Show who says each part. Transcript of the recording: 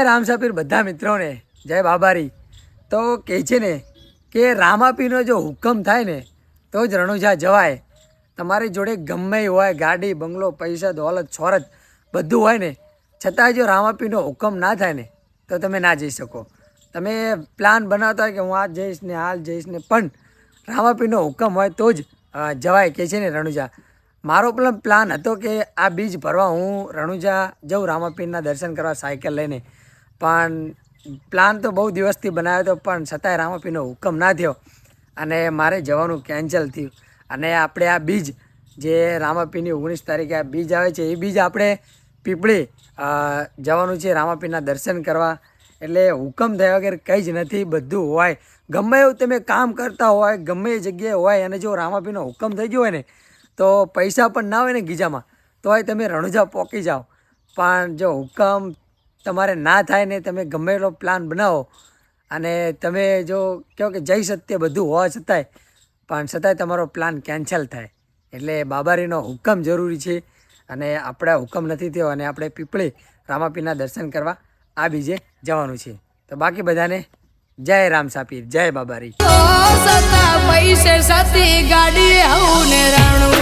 Speaker 1: જય રામસાપીર બધા મિત્રોને જય બાબારી। તો કહે છે ને કે રામાપીરનો જો હુકમ થાય ને તો જ રણુજા જવાય। તમારી જોડે ગમે હોય ગાડી બંગલો પૈસા દોલત છોરત બધું હોય ને છતાંય જો રામાપીરનો હુકમ ના થાય ને તો તમે ના જઈ શકો। તમે પ્લાન બનાવતા હોય કે હું આ જઈશ ને હાલ જઈશ ને પણ રામાપીરનો હુકમ હોય તો જ જવાય કહે છે ને રણુજા। મારો પણ પ્લાન હતો કે આ બીજ ભરવા હું રણુજા જાઉં રામાપીરના દર્શન કરવા સાયકલ લઈને, પણ પ્લાન તો બહુ દિવસથી બનાવ્યો હતો પણ છતાંય રામાપીરનો હુકમ ના થયો અને મારે જવાનું કેન્સલ થયું। અને આપણે આ બીજ જે રામાપીરની 19 તારીખે આ બીજ આવે છે એ બીજ આપણે પીપળી જવાનું છે રામાપીરના દર્શન કરવા। એટલે હુકમ થયા વગર કંઈ જ નથી, બધું હોય ગમે એવું તમે કામ કરતા હોય ગમે એ જગ્યાએ હોય અને જો રામાપીરનો હુકમ થઈ ગયો હોય ને તો પૈસા પણ ના હોય ને ગીજામાં તોય તમે રણુજા પહોંચી જાઓ। પણ જો હુકમ તમારે ના થાય ને તમે ગમે એટલો પ્લાન બનાવો અને તમે જો કહો કે જઈ સત્ય બધું હોવા છતાંય પણ છતાંય તમારો પ્લાન કેન્સલ થાય। એટલે બાબારીનો હુકમ જરૂરી છે અને આપણે હુકમ નથી થયો અને આપણે પીપળી રામાપીરના દર્શન કરવા આ બીજે જવાનું છે। તો બાકી બધાને જય રામસાપીર જય બાબારી।
Speaker 2: પૈસે સતી ગાડી આવું ને રાણું